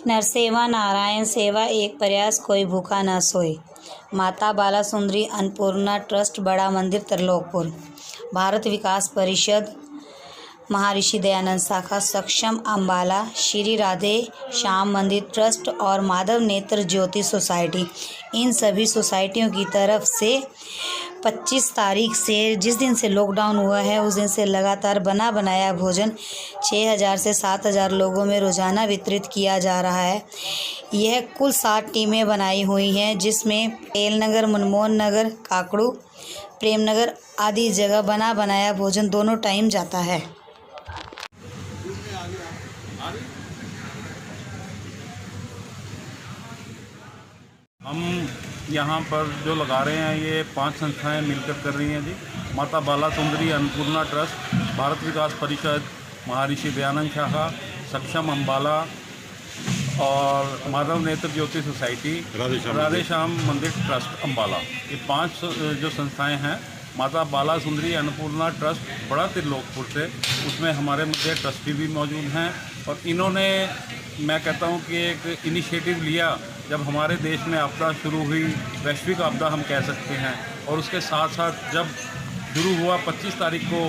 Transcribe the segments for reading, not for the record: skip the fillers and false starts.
नरसेवा नारायण सेवा एक प्रयास कोई भूखा न सोए। माता बाला सुंदरी अन्नपूर्णा ट्रस्ट, बड़ा मंदिर, त्रिलोकपुर। भारत विकास परिषद, महर्षि दयानंद शाखा, सक्षम अम्बाला, श्री राधे श्याम मंदिर ट्रस्ट और माधव नेत्र ज्योति सोसाइटी, इन सभी सोसाइटियों की तरफ से 25 तारीख से, जिस दिन से लॉकडाउन हुआ है उस दिन से लगातार बना बनाया भोजन 6000 से 7000 लोगों में रोज़ाना वितरित किया जा रहा है। यह कुल 7 टीमें बनाई हुई हैं, जिसमें पटेल नगर, मनमोहन नगर, काकड़ू, प्रेम नगर आदि जगह बना बनाया भोजन दोनों टाइम जाता है। हम यहाँ पर जो लगा रहे हैं ये 5 संस्थाएं मिलकर कर रही हैं जी। माता बाला सुंदरी अन्नपूर्णा ट्रस्ट, भारत विकास परिषद, महर्षि दयानंद शाखा, सक्षम अम्बाला और माधव नेत्र ज्योति सोसाइटी, राधे श्याम मंदिर ट्रस्ट अम्बाला, ये 5 जो संस्थाएं हैं। माता बाला सुंदरी अन्नपूर्णा ट्रस्ट बड़ा त्रिलोकपुर से, उसमें हमारे मध्य ट्रस्टी भी मौजूद हैं और इन्होंने, मैं कहता हूँ कि एक इनिशिएटिव लिया जब हमारे देश में आपदा शुरू हुई, वैश्विक आपदा हम कह सकते हैं, और उसके साथ साथ जब शुरू हुआ 25 तारीख को,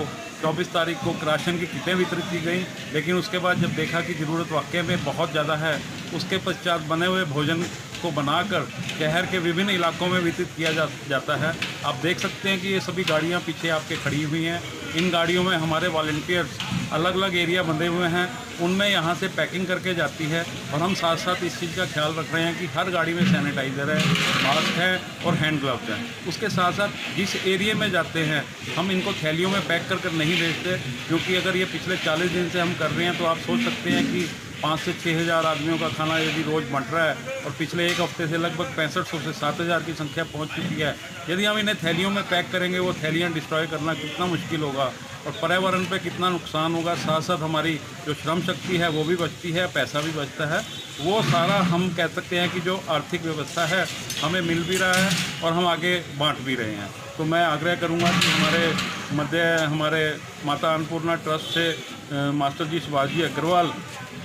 24 तारीख को राशन की किटें वितरित की गई, लेकिन उसके बाद जब देखा कि ज़रूरत वाकई में बहुत ज़्यादा है, उसके पश्चात बने हुए भोजन को बनाकर शहर के विभिन्न इलाकों में वितरित किया जाता है। आप देख सकते हैं कि ये सभी गाड़ियाँ पीछे आपके खड़ी हुई हैं। इन गाड़ियों में हमारे वॉलंटियर्स अलग अलग एरिया बंधे हुए हैं, उनमें यहाँ से पैकिंग करके जाती है और हम साथ साथ इस चीज़ का ख्याल रख रहे हैं कि हर गाड़ी में सैनिटाइज़र है, मास्क है और हैंड ग्लव्स हैं। उसके साथ साथ जिस एरिया में जाते हैं हम इनको थैलियों में पैक कर नहीं भेजते, क्योंकि अगर ये पिछले 40 दिन से हम कर रहे हैं तो आप सोच सकते हैं कि 5 से 6000 आदमियों का खाना यदि रोज़ बंट रहा है और पिछले एक हफ्ते से लगभग 6500 से 7000 की संख्या पहुंच चुकी है। यदि हम इन्हें थैलियों में पैक करेंगे, वो थैलियां डिस्ट्रॉय करना कितना मुश्किल होगा और पर्यावरण पे कितना नुकसान होगा। साथ साथ हमारी जो श्रम शक्ति है वो भी बचती है, पैसा भी बचता है। वो सारा हम कह सकते हैं कि जो आर्थिक व्यवस्था है हमें मिल भी रहा है और हम आगे बाँट भी रहे हैं। तो मैं आग्रह करूँगा कि हमारे माता अन्नपूर्णा ट्रस्ट से मास्टर जी सुभाष जी अग्रवाल,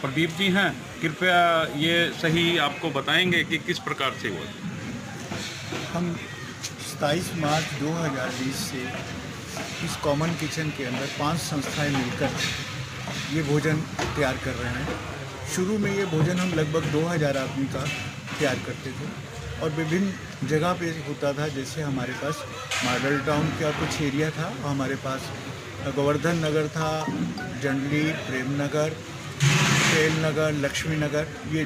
प्रदीप जी हैं, कृपया ये सही आपको बताएंगे कि किस प्रकार से हुआ। हम 27 मार्च 2020 से इस कॉमन किचन के अंदर 5 संस्थाएं मिलकर ये भोजन तैयार कर रहे हैं। शुरू में ये भोजन हम लगभग 2000 आदमी का तैयार करते थे और विभिन्न जगह पे होता था। जैसे हमारे पास मॉडल टाउन का कुछ एरिया था, हमारे पास गोवर्धन नगर था, जंडली, प्रेम नगर, पटेल नगर, लक्ष्मी नगर, ये।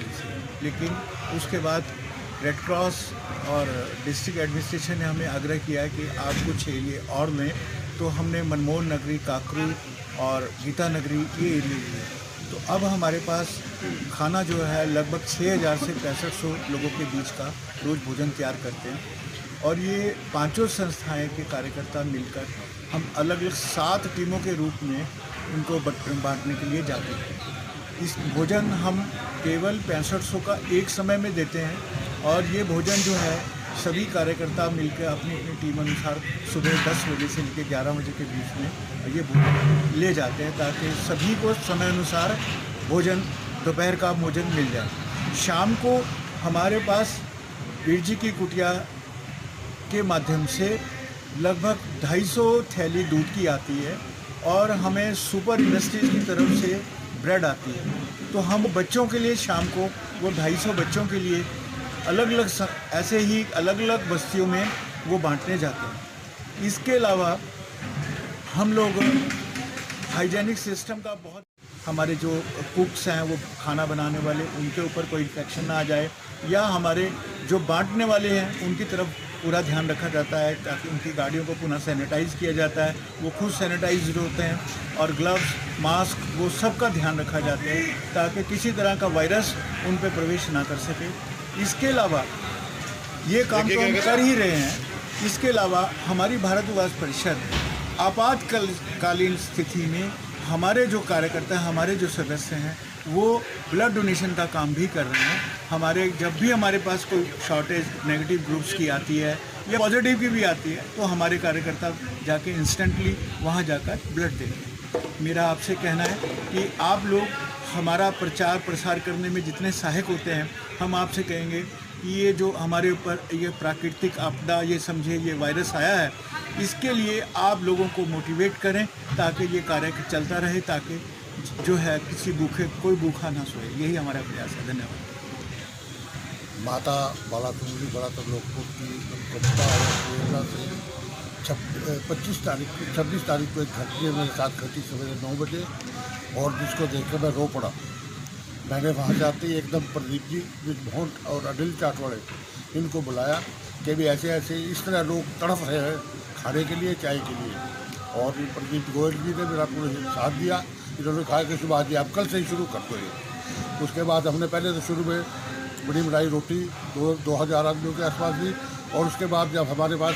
लेकिन उसके बाद रेड क्रॉस और डिस्ट्रिक्ट एडमिनिस्ट्रेशन ने हमें आग्रह किया कि आप कुछ एरिए और लें, तो हमने मनमोहन नगरी, काकरू और गीता नगरी ये एरिए लिए। तो अब हमारे पास खाना जो है लगभग 6000 से 6500 लोगों के बीच का रोज़ भोजन तैयार करते हैं और ये 5 संस्थाएं के कार्यकर्ता मिलकर हम अलग अलग 7 टीमों के रूप में उनको बांटने के लिए जाते हैं। इस भोजन हम केवल 6500 का एक समय में देते हैं और ये भोजन जो है सभी कार्यकर्ता मिलकर अपनी अपनी टीम अनुसार सुबह 10 बजे से लेकर 11 बजे के बीच में ये भोजन ले जाते हैं, ताकि सभी को समय अनुसार भोजन, दोपहर का भोजन मिल जाए। शाम को हमारे पास वीर जी की कुटिया के माध्यम से लगभग 250 थैली दूध की आती है और हमें सुपर इंडस्ट्रीज़ की तरफ से ब्रेड आती है। तो हम बच्चों के लिए शाम को वो 250 बच्चों के लिए अलग अलग ऐसे ही अलग अलग बस्तियों में वो बांटने जाते हैं। इसके अलावा हम लोग हाइजीनिक सिस्टम का बहुत, हमारे जो कुक्स हैं वो खाना बनाने वाले, उनके ऊपर कोई इन्फेक्शन ना आ जाए, या हमारे जो बांटने वाले हैं उनकी तरफ पूरा ध्यान रखा जाता है, ताकि उनकी गाड़ियों को पुनः सैनिटाइज़ किया जाता है, वो खुद सैनिटाइज्ड होते हैं, और ग्लव्स, मास्क, वो सब का ध्यान रखा जाता है ताकि किसी तरह का वायरस उन पर प्रवेश ना कर सके। इसके अलावा ये काम तो हम कर ही रहे हैं। इसके अलावा हमारी भारत विकास परिषद आपातकालीन स्थिति में हमारे जो कार्यकर्ता हैं, हमारे जो सदस्य हैं, वो ब्लड डोनेशन का काम भी कर रहे हैं। हमारे जब भी हमारे पास कोई शॉर्टेज नेगेटिव ग्रुप्स की आती है या पॉजिटिव की भी आती है, तो हमारे कार्यकर्ता जाके इंस्टेंटली वहाँ जाकर ब्लड देते हैं। मेरा आपसे कहना है कि आप लोग हमारा प्रचार प्रसार करने में जितने सहायक होते हैं, हम आपसे कहेंगे कि ये जो हमारे ऊपर ये प्राकृतिक आपदा, ये समझे ये वायरस आया है, इसके लिए आप लोगों को मोटिवेट करें ताकि ये कार्य चलता रहे, ताकि जो है कोई भूखा ना सोए। यही हमारा प्रयास है। धन्यवाद। माता बाला सुंदरी बड़ा त्रिलोकपुर की कविता और प्रेरणा से 26 तारीख को एक घटना मेरे साथ घटी सवेरे 9 बजे, और जिसको देखकर मैं रो पड़ा। मैंने वहाँ जाते ही एकदम प्रदीप जी बिजभोंट और अनिल चाटवाड़े इनको बुलाया कि भी ऐसे इस तरह लोग तड़प रहे हैं खाने के लिए, चाय के लिए, और प्रदीप गोयल जी ने मेरा पूरा साथ दिया। इन्होंने कहा कि सुभाष जी आप कल से ही शुरू कर दो ये। उसके बाद हमने पहले तो शुरू में बड़ी मलाई रोटी 2000 आदमियों के आसपास दी, और उसके बाद जब हमारे पास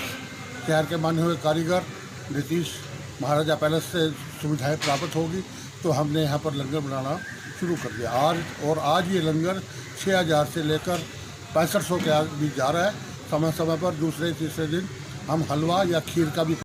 शहर के माने हुए कारीगर नीतीश महाराजा पैलेस से सुविधाएं प्राप्त होगी तो हमने यहाँ पर लंगर बनाना शुरू कर दिया। आज ये लंगर 6000 से लेकर 6500 के बीच जा रहा है। समय समय पर दूसरे तीसरे दिन हम हलवा या खीर का भी